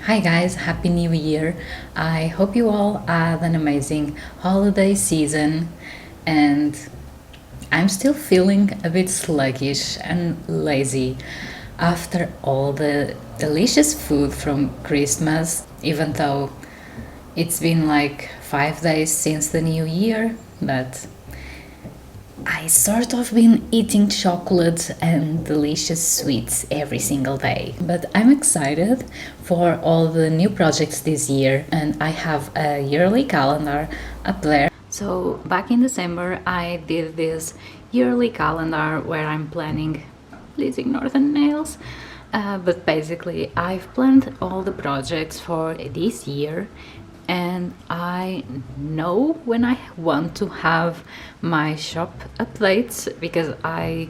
Hi guys, Happy New Year! I hope you all had an amazing holiday season, and I'm still feeling a bit sluggish and lazy after all the delicious food from Christmas, even though it's been like 5 days since the new year, but I sort of been eating chocolate and delicious sweets every single day. But I'm excited for all the new projects this year, and I have a yearly calendar up there. So back in December I did this yearly calendar where I'm planning, please ignore the nails, but basically I've planned all the projects for this year, and I know when I want to have my shop updates because I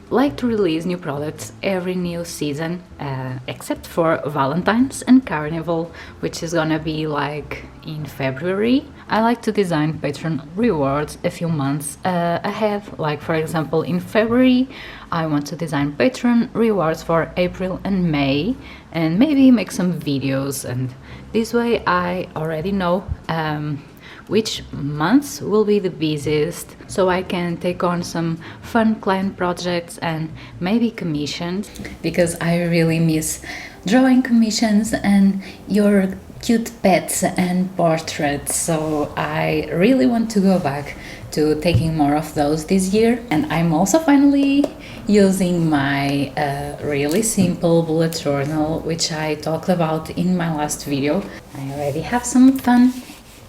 like to release new products every new season, except for Valentine's and Carnival, which is gonna be like in February. I like to design patron rewards a few months ahead. Like for example, in February I want to design patron rewards for April and May, and maybe make some videos, and this way I already know which months will be the busiest, so I can take on some fun client projects and maybe commissions, because I really miss drawing commissions and your cute pets and portraits, so I really want to go back to taking more of those this year. And I'm also finally using my really simple bullet journal, which I talked about in my last video. I already have some fun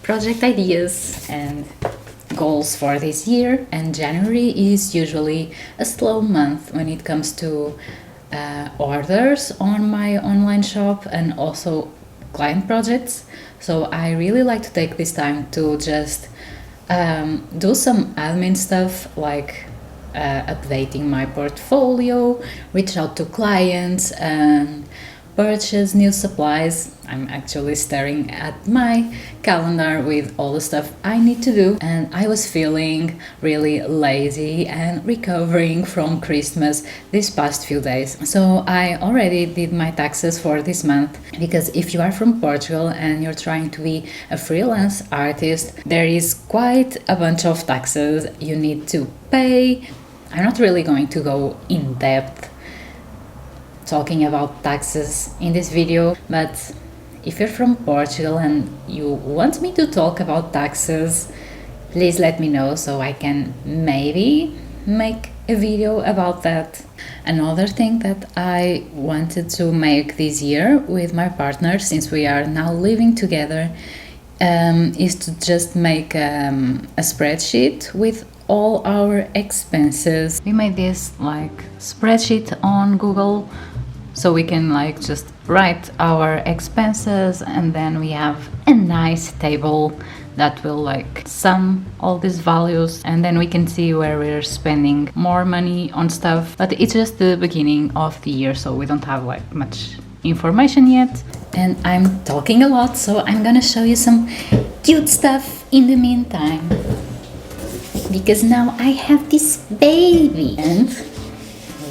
project ideas and goals for this year, and January is usually a slow month when it comes to orders on my online shop and also client projects, so I really like to take this time to just do some admin stuff like updating my portfolio, reach out to clients and purchase new supplies. I'm actually staring at my calendar with all the stuff I need to do, and I was feeling really lazy and recovering from Christmas these past few days. So I already did my taxes for this month, because if you are from Portugal and you're trying to be a freelance artist, there is quite a bunch of taxes you need to pay. I'm not really going to go in depth talking about taxes in this video, but if you're from Portugal and you want me to talk about taxes, please let me know so I can maybe make a video about that. Another thing that I wanted to make this year with my partner, since we are now living together, is to just make a spreadsheet with all our expenses. We made this like spreadsheet on Google, so we can like just write our expenses, and then we have a nice table that will like sum all these values, and then we can see where we're spending more money on stuff. But it's just the beginning of the year, so we don't have like much information yet. And I'm talking a lot, so I'm gonna show you some cute stuff in the meantime, because now I have this baby. And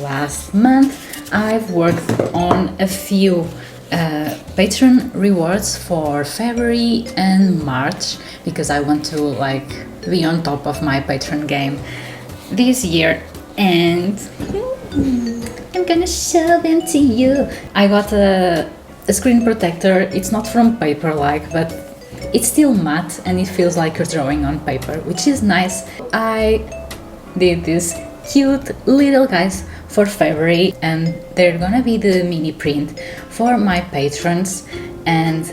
last month I've worked on a few patron rewards for February and March, because I want to like be on top of my patron game this year, and I'm gonna show them to you. I got a screen protector. It's not from Paper Like, but it's still matte and it feels like you're drawing on paper, which is nice. I did these cute little guys for February, and they're gonna be the mini print for my patrons. And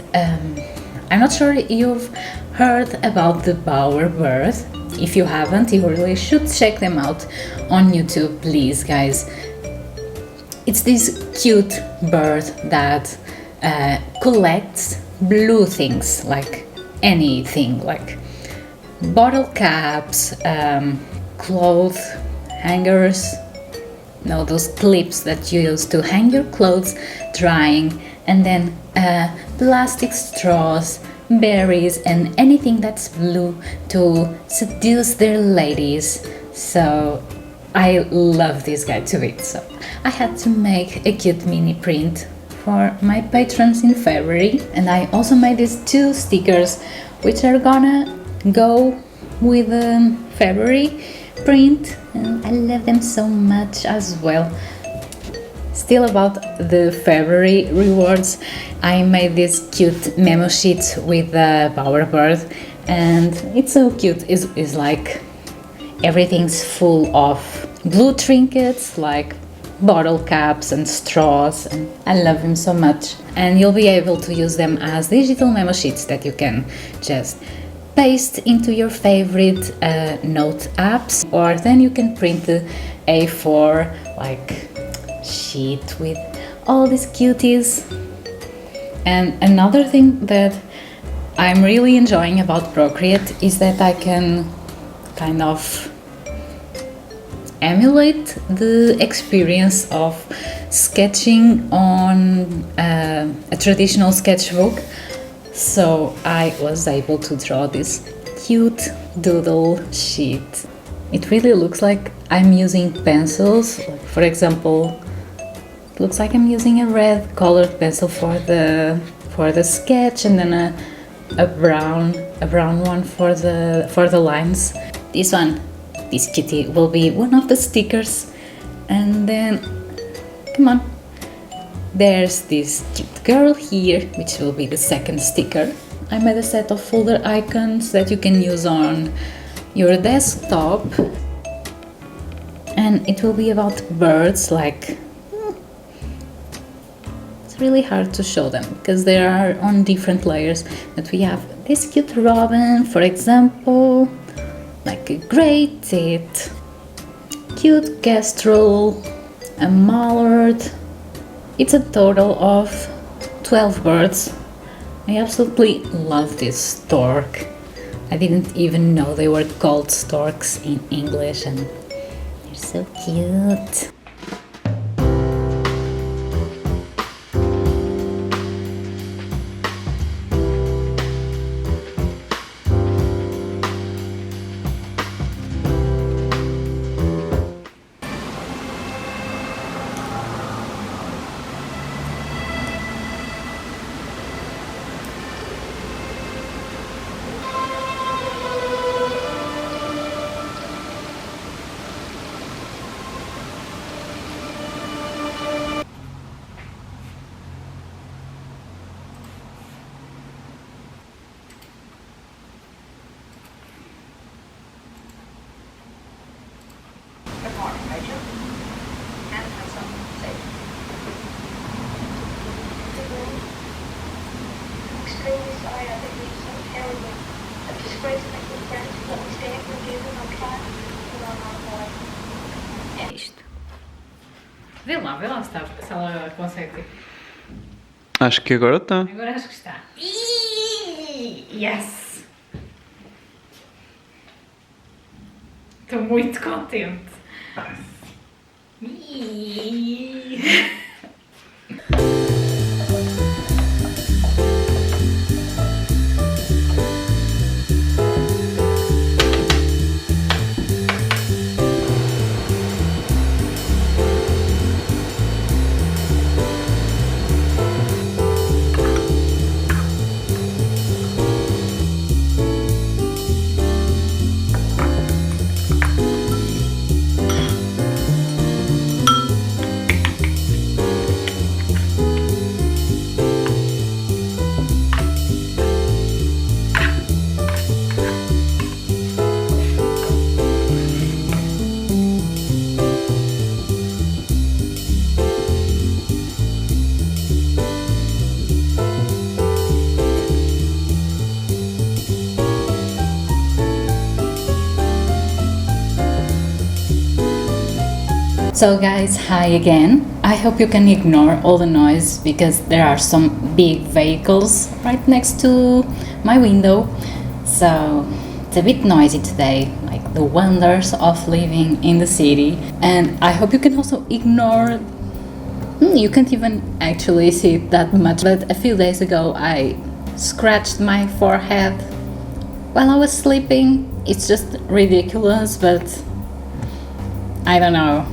I'm not sure you've heard about the bowerbird. If you haven't, you really should check them out on YouTube, please, guys. It's this cute bird that collects blue things, like anything, like bottle caps, clothes hangers, no, those clips that you use to hang your clothes drying, and then plastic straws, berries, and anything that's blue to seduce their ladies. So I love this guy to bits, so I had to make a cute mini print for my patrons in February. And I also made these 2 stickers which are gonna go with the February print, and I love them so much as well. Still about the February rewards, I made this cute memo sheet with the bowerbird, and it's so cute. It's like everything's full of blue trinkets like bottle caps and straws, and I love them so much. And you'll be able to use them as digital memo sheets that you can just paste into your favorite note apps, or then you can print the A4 like sheet with all these cuties. And another thing that I'm really enjoying about Procreate is that I can kind of emulate the experience of sketching on a traditional sketchbook. So I was able to draw this cute doodle sheet. It really looks like I'm using pencils. For example, it looks like I'm using a red colored pencil for the sketch, and then a brown one for the lines. This kitty will be one of the stickers. And then, come on, there's this cute girl here, which will be the second sticker. I made a set of folder icons that you can use on your desktop, and it will be about birds. Like, it's really hard to show them because they are on different layers. But we have this cute robin, for example, like a gray tit, cute kestrel, a mallard. It's a total of 12 birds. I absolutely love this stork. I didn't even know they were called storks in English, and they're so cute. É isto. Vê lá se ela consegue. Acho que agora está. Agora acho que está. Yes! Estou muito contente. So guys, hi again. I hope you can ignore all the noise because there are some big vehicles right next to my window. So it's a bit noisy today, like the wonders of living in the city. And I hope you can also ignore. You can't even actually see it that much, but a few days ago I scratched my forehead while I was sleeping. It's just ridiculous, but I don't know.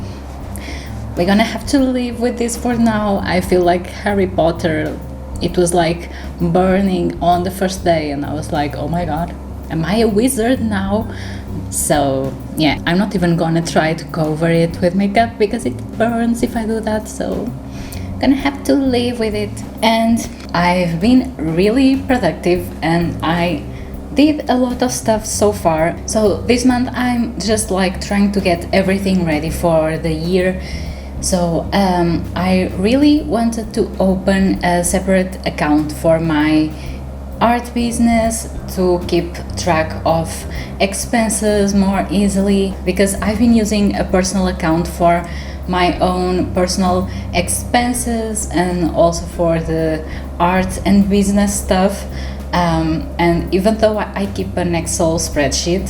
We're gonna have to live with this for now. I feel like Harry Potter. It was like burning on the first day, and I was like, oh my god, am I a wizard now? So, yeah, I'm not even gonna try to cover it with makeup because it burns if I do that, so gonna have to live with it. And I've been really productive and I did a lot of stuff so far. So this month I'm just like trying to get everything ready for the year. So I really wanted to open a separate account for my art business to keep track of expenses more easily, because I've been using a personal account for my own personal expenses and also for the art and business stuff. And even though I keep an Excel spreadsheet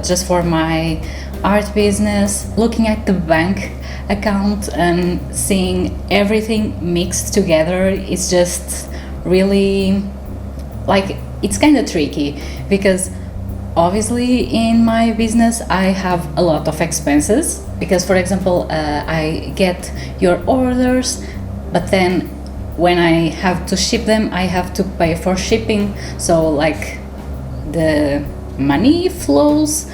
just for my art business, looking at the bank account and seeing everything mixed together is just really, like, it's kind of tricky, because obviously in my business I have a lot of expenses, because for example I get your orders, but then when I have to ship them I have to pay for shipping, so like the money flows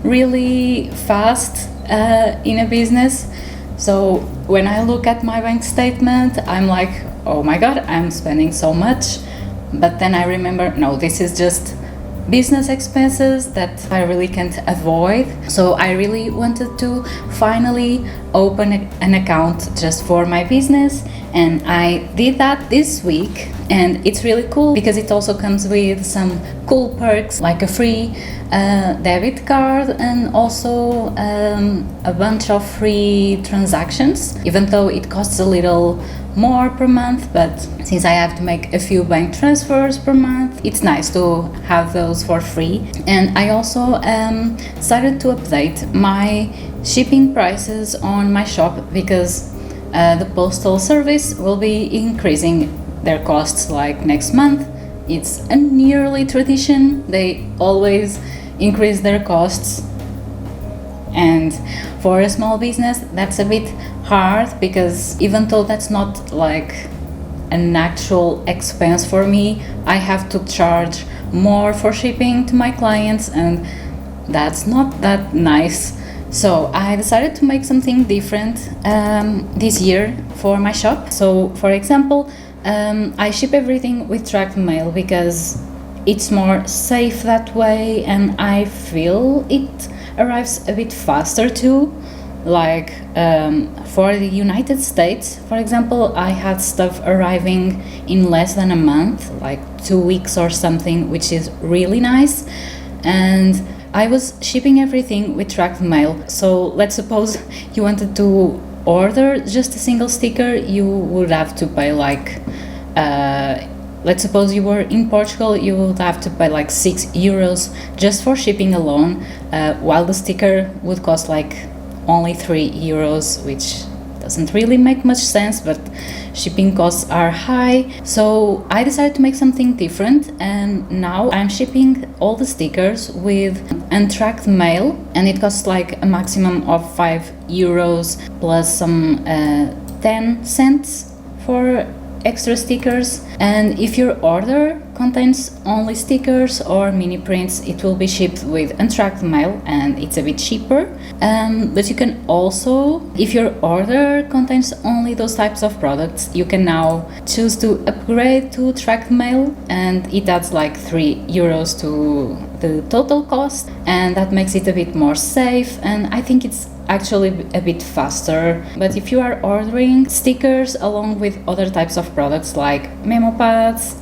really fast in a business. So when I look at my bank statement I'm like, oh my god, I'm spending so much. But then I remember, no, this is just business expenses that I really can't avoid. So I really wanted to finally open an account just for my business, and I did that this week. And it's really cool because it also comes with some cool perks like a free debit card and also a bunch of free transactions, even though it costs a little more per month. But since I have to make a few bank transfers per month, it's nice to have those for free. And I also started to update my shipping prices on my shop, because the postal service will be increasing their costs like next month. It's a yearly tradition, they always increase their costs. And for a small business that's a bit hard, because even though that's not like an actual expense for me, I have to charge more for shipping to my clients, and that's not that nice. So I decided to make something different this year for my shop. So for example, I ship everything with tracked mail because it's more safe that way, and I feel it arrives a bit faster too. Like for the United States, for example, I had stuff arriving in less than a month, like 2 weeks or something, which is really nice. And I was shipping everything with tracked mail. So let's suppose you wanted to order just a single sticker, you would have to pay like let's suppose you were in Portugal, you would have to pay like €6 just for shipping alone, while the sticker would cost like only €3, which doesn't really make much sense, but shipping costs are high. So I decided to make something different, and now I'm shipping all the stickers with untracked mail, and it costs like a maximum of €5 plus some 10 cents for extra stickers. And if your order contains only stickers or mini prints, it will be shipped with untracked mail and it's a bit cheaper. But you can also, if your order contains only those types of products, you can now choose to upgrade to tracked mail, and it adds like €3 to the total cost, and that makes it a bit more safe, and I think it's actually a bit faster. But if you are ordering stickers along with other types of products like memo pads,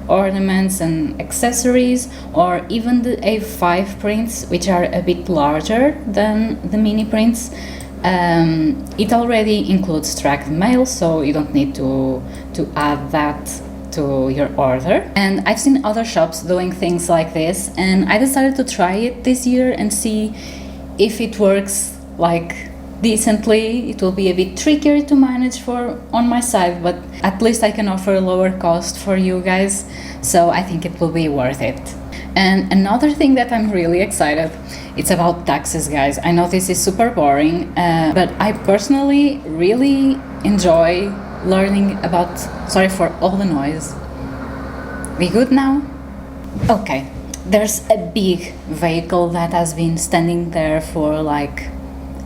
ornaments and accessories, or even the A5 prints, which are a bit larger than the mini prints, It already includes tracked mail, so you don't need to add that to your order. And I've seen other shops doing things like this, and I decided to try it this year and see if it works like decently. It will be a bit trickier to manage for on my side, but at least I can offer a lower cost for you guys, so I think it will be worth it. And another thing that I'm really excited, it's about taxes, guys. I know this is super boring, but I personally really enjoy learning about... Sorry for all the noise. We good now? Okay. There's a big vehicle that has been standing there for like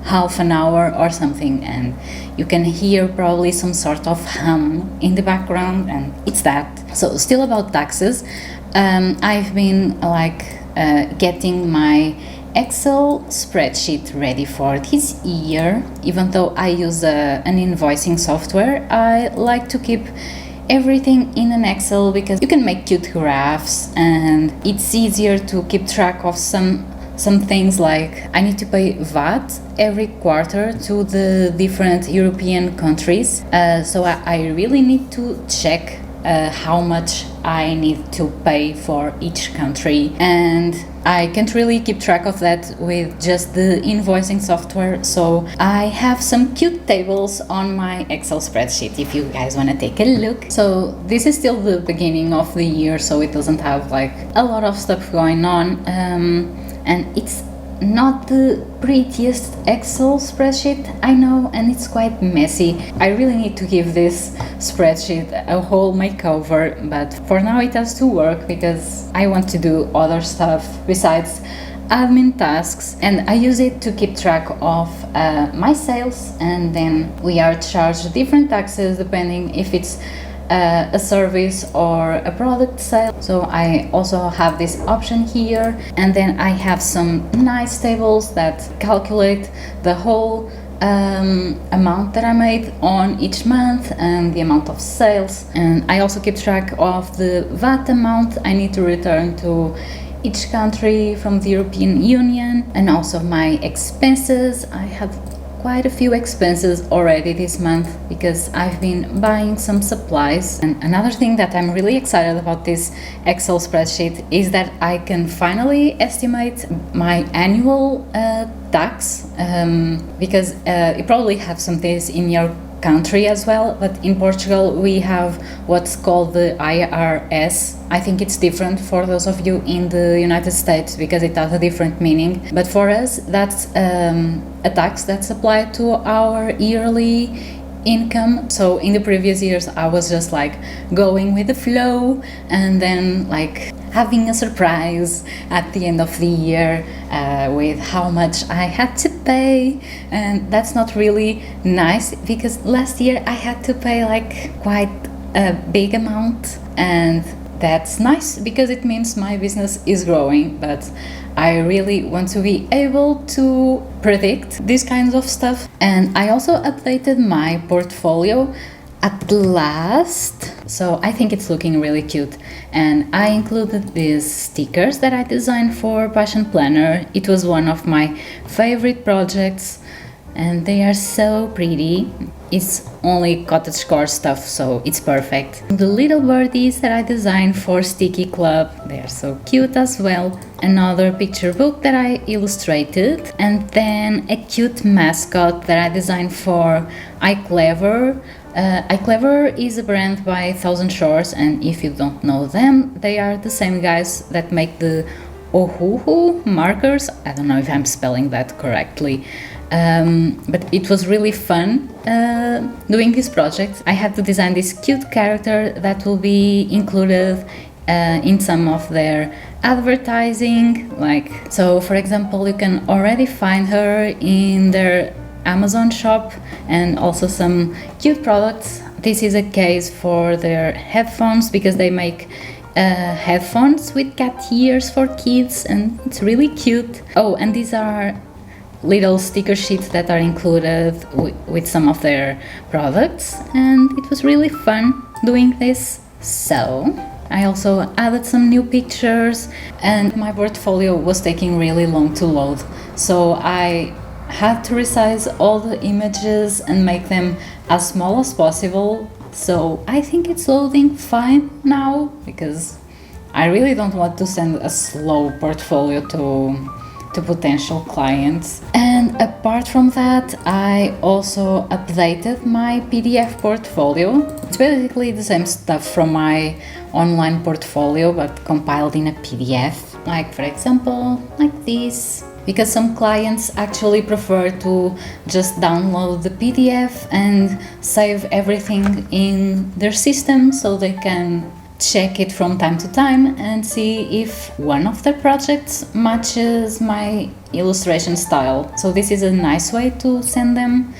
half an hour or something, and you can hear probably some sort of hum in the background, and it's that. So still about taxes, I've been getting my Excel spreadsheet ready for this year. Even though I use an invoicing software, I like to keep everything in an Excel because you can make cute graphs and it's easier to keep track of some things. Like I need to pay VAT every quarter to the different European countries, so I really need to check how much I need to pay for each country, and I can't really keep track of that with just the invoicing software, so I have some cute tables on my Excel spreadsheet if you guys want to take a look. So this is still the beginning of the year, so it doesn't have like a lot of stuff going on, and it's not the prettiest Excel spreadsheet, I know, and it's quite messy. I really need to give this spreadsheet a whole makeover, but for now it has to work because I want to do other stuff besides admin tasks, and I use it to keep track of my sales, and then we are charged different taxes depending if it's a service or a product sale. So I also have this option here, and then I have some nice tables that calculate the whole amount that I made on each month and the amount of sales, and I also keep track of the VAT amount I need to return to each country from the European Union, and also my expenses. I have quite a few expenses already this month because I've been buying some supplies. And another thing that I'm really excited about this Excel spreadsheet is that I can finally estimate my annual tax, because you probably have some of this in your country as well, but in Portugal we have what's called the IRS. I think it's different for those of you in the United States because it has a different meaning, but for us that's a tax that's applied to our yearly income. So in the previous years I was just like going with the flow and then like having a surprise at the end of the year with how much I had to pay, and that's not really nice because last year I had to pay like quite a big amount, and that's nice because it means my business is growing, but I really want to be able to predict these kinds of stuff. And I also updated my portfolio at last, so I think it's looking really cute, and I included these stickers that I designed for Passion Planner. It was one of my favorite projects and they are so pretty. It's only cottagecore stuff, so it's perfect. The little birdies that I designed for Sticky Club, they are so cute as well. Another picture book that I illustrated, and then a cute mascot that I designed for iClever. iClever is a brand by Thousand Shores, and if you don't know them, they are the same guys that make the Ohuhu markers. I don't know if I'm spelling that correctly. But it was really fun doing this project. I had to design this cute character that will be included in some of their advertising. So for example, you can already find her in their Amazon shop, and also some cute products. This is a case for their headphones because they make headphones with cat ears for kids, and it's really cute. Oh, and these are little sticker sheets that are included with some of their products, and it was really fun doing this. So I also added some new pictures, and my portfolio was taking really long to load, so I had to resize all the images and make them as small as possible. So I think it's loading fine now, because I really don't want to send a slow portfolio to potential clients. And apart from that, I also updated my PDF portfolio. It's basically the same stuff from my online portfolio, but compiled in a PDF. Like, for example, like this. Because some clients actually prefer to just download the PDF and save everything in their system, so they can check it from time to time and see if one of their projects matches my illustration style. So this is a nice way to send them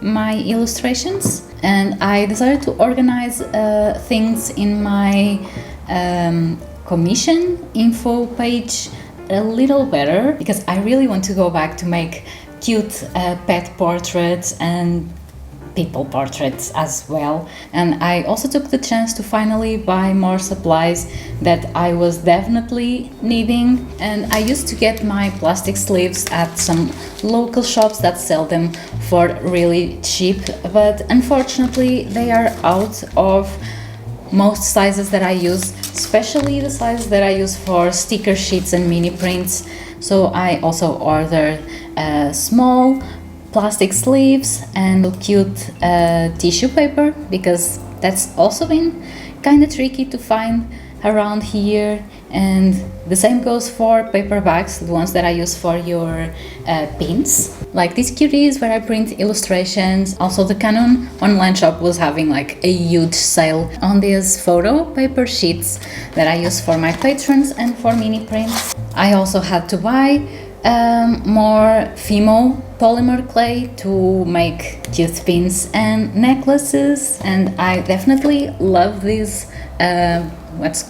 my illustrations. And I decided to organize things in my commission info page a little better, because I really want to go back to make cute pet portraits and people portraits as well. And I also took the chance to finally buy more supplies that I was definitely needing. And I used to get my plastic sleeves at some local shops that sell them for really cheap, but unfortunately they are out of most sizes that I use, especially the size that I use for sticker sheets and mini prints. So I also ordered small plastic sleeves and cute tissue paper, because that's also been kind of tricky to find around here. And the same goes for paper bags, the ones that I use for your pins, like these cuties where I print illustrations. Also, the Canon online shop was having like a huge sale on these photo paper sheets that I use for my patrons and for mini prints. I also had to buy more Fimo polymer clay to make cute pins and necklaces. And I definitely love these what's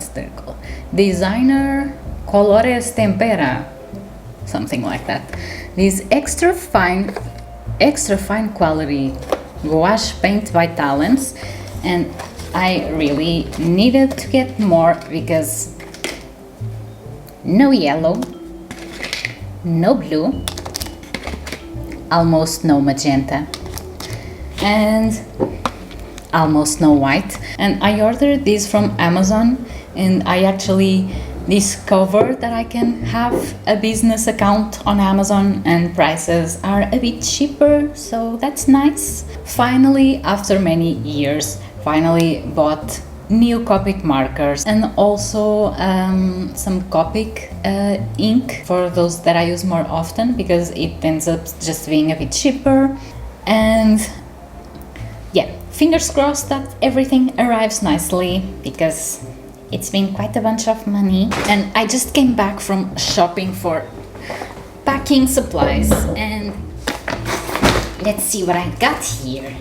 they called, designer colores tempera, something like that. These extra fine quality gouache paint by Talents, and I really needed to get more, because no yellow, no blue, almost no magenta, and almost no white. And I ordered these from Amazon, and I actually discovered that I can have a business account on Amazon and prices are a bit cheaper, so that's nice. Finally, after many years, finally bought new Copic markers and also some Copic ink for those that I use more often, because it ends up just being a bit cheaper. And yeah, fingers crossed that everything arrives nicely, because it's been quite a bunch of money. And I just came back from shopping for packing supplies, and let's see what I got here.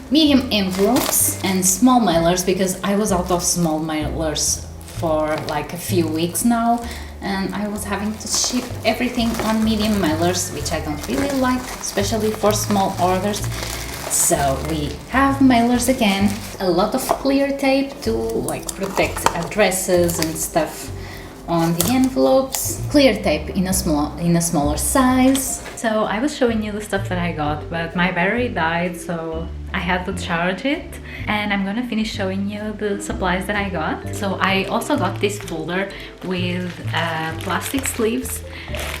Medium envelopes and small mailers, because I was out of small mailers for like a few weeks now, and I was having to ship everything on medium mailers, which I don't really like, especially for small orders. So we have mailers again, a lot of clear tape to like protect addresses and stuff on the envelopes, clear tape in a smaller size. So I was showing you the stuff that I got, but my battery died, so I had to charge it, and I'm gonna finish showing you the supplies that I got. So I also got this folder with plastic sleeves,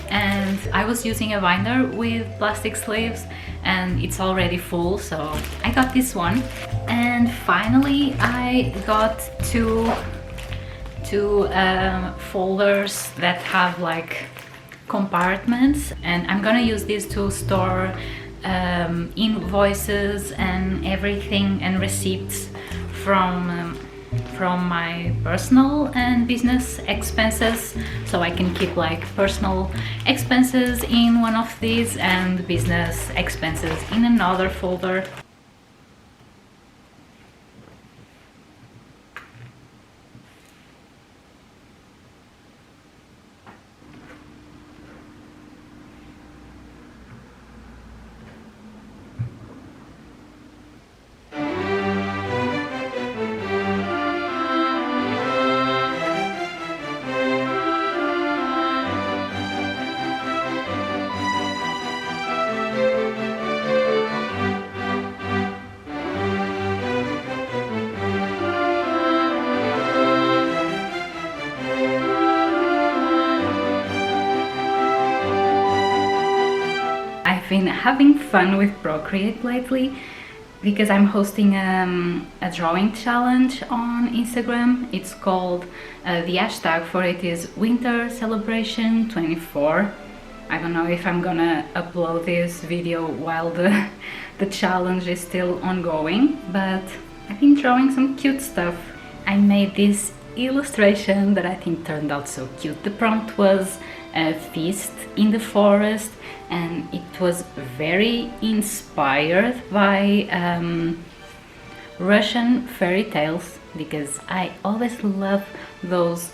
and I was using a binder with plastic sleeves and it's already full, so I got this one. And finally I got two folders that have like compartments, and I'm gonna use these to store invoices and everything and receipts from my personal and business expenses, so I can keep like personal expenses in one of these and business expenses in another folder. been having fun with Procreate lately because I'm hosting a drawing challenge on Instagram. It's called, the hashtag for it is Winter Celebration 24. I don't know if I'm gonna upload this video while the challenge is still ongoing, but I've been drawing some cute stuff. I made this illustration that I think turned out so cute. The prompt was a feast in the forest, and it was very inspired by Russian fairy tales, because I always love those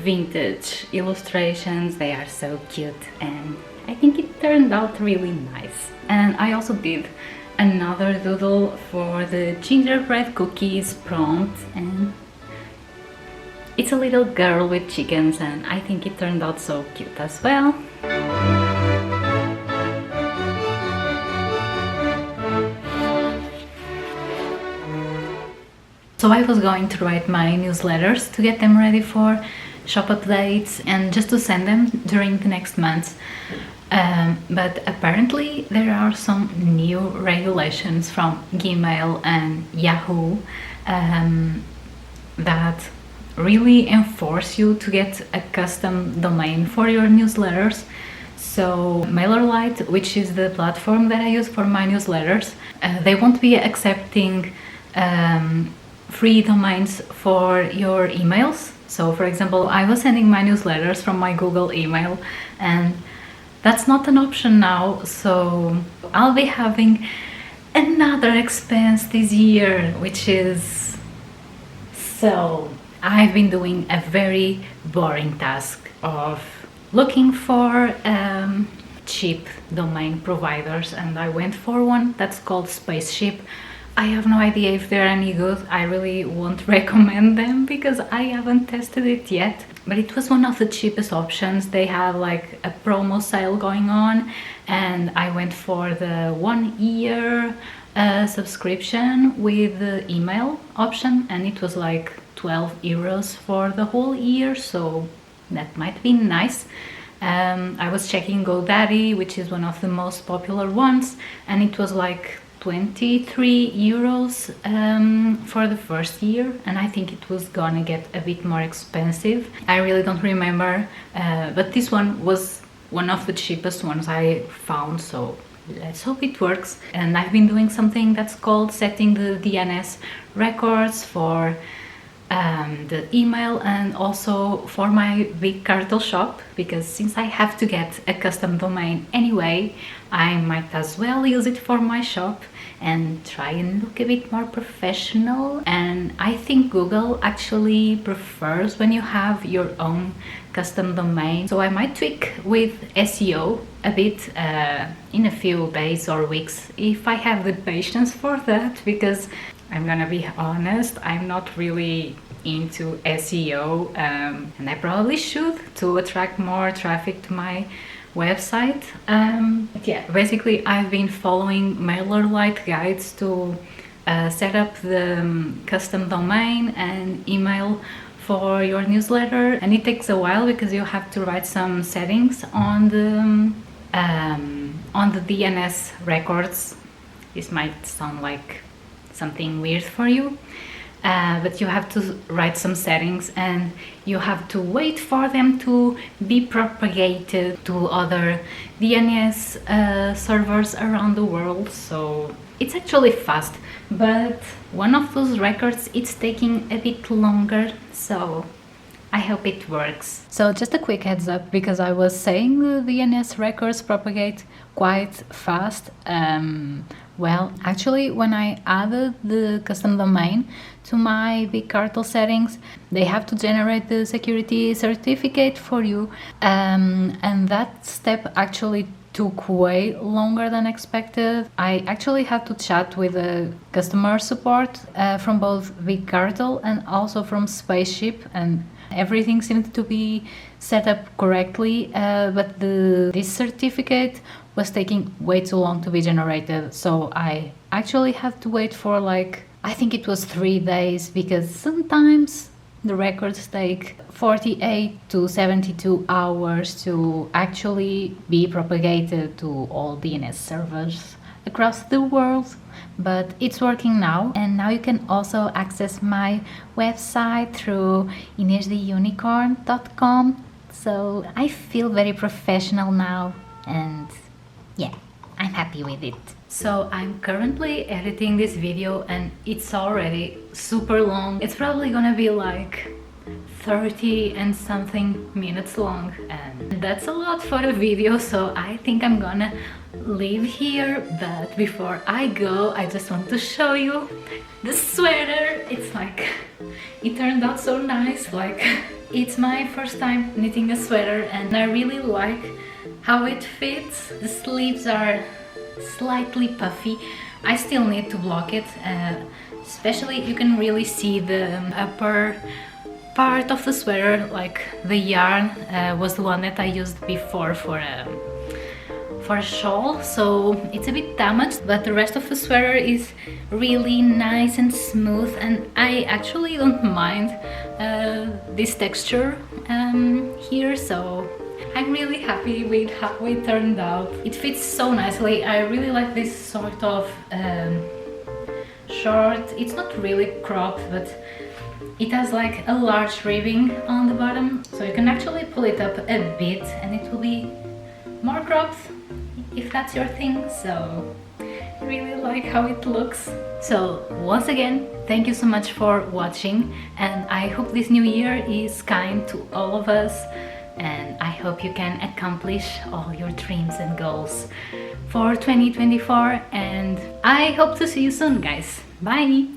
vintage illustrations. They are so cute, and I think it turned out really nice. And I also did another doodle for the gingerbread cookies prompt, and it's a little girl with chickens, and I think it turned out so cute as well. So I was going to write my newsletters to get them ready for shop updates and just to send them during the next month. But apparently there are some new regulations from Gmail and Yahoo that really enforce you to get a custom domain for your newsletters. So MailerLite, which is the platform that I use for my newsletters, they won't be accepting free domains for your emails. So for example, I was sending my newsletters from my Google email, and that's not an option now. So I'll be having another expense this year, which is, so I've been doing a very boring task of looking for cheap domain providers, and I went for one that's called Spaceship. I have no idea if they're any good. I really won't recommend them because I haven't tested it yet, but it was one of the cheapest options. They have like a promo sale going on, and I went for the 1 year subscription with the email option, and it was like 12 euros for the whole year, so that might be nice. I was checking GoDaddy, which is one of the most popular ones, and it was like 23 euros for the first year, and I think it was gonna get a bit more expensive. I really don't remember, but this one was one of the cheapest ones I found, so let's hope it works. And I've been doing something that's called setting the DNS records for the email and also for my big cartel shop, because since I have to get a custom domain anyway, I might as well use it for my shop and try and look a bit more professional. And I think Google actually prefers when you have your own custom domain, so I might tweak with SEO a bit in a few days or weeks if I have the patience for that, because I'm gonna be honest, I'm not really into SEO, and I probably should, to attract more traffic to my website. But yeah, basically I've been following MailerLite guides to set up the custom domain and email for your newsletter, and it takes a while because you have to write some settings on the DNS records. This might sound like something weird for you, but you have to write some settings, and you have to wait for them to be propagated to other DNS servers around the world. So it's actually fast, but one of those records, it's taking a bit longer, so I hope it works. So just a quick heads up, because I was saying the DNS records propagate quite fast. Well, actually, when I added the custom domain to my big cartel settings, they have to generate the security certificate for you, and that step actually took way longer than expected. I actually had to chat with the customer support from both Big Cartel and also from Spaceship, and everything seemed to be set up correctly, but this certificate was taking way too long to be generated, so I actually had to wait for like, I think it was 3 days, because sometimes The records take 48 to 72 hours to actually be propagated to all DNS servers across the world, but it's working now. And now you can also access my website through inestheunicorn.com. So I feel very professional now, and yeah, I'm happy with it. So I'm currently editing this video and it's already super long. It's probably gonna be like 30 and something minutes long, and that's a lot for a video, so I think I'm gonna leave here. But before I go, I just want to show you the sweater. It's like, it turned out so nice. Like, it's my first time knitting a sweater and I really like how it fits. The sleeves are slightly puffy. I still need to block it, especially you can really see the upper part of the sweater, like the yarn was the one that I used before for a shawl, so it's a bit damaged, but the rest of the sweater is really nice and smooth, and I actually don't mind this texture here, so I'm really happy with how it turned out. It fits so nicely. I really like this sort of short, it's not really cropped, but it has like a large ribbing on the bottom, so you can actually pull it up a bit and it will be more cropped if that's your thing. So I really like how it looks. So once again, thank you so much for watching, and I hope this new year is kind to all of us, and I hope you can accomplish all your dreams and goals for 2024, and I hope to see you soon, guys. Bye!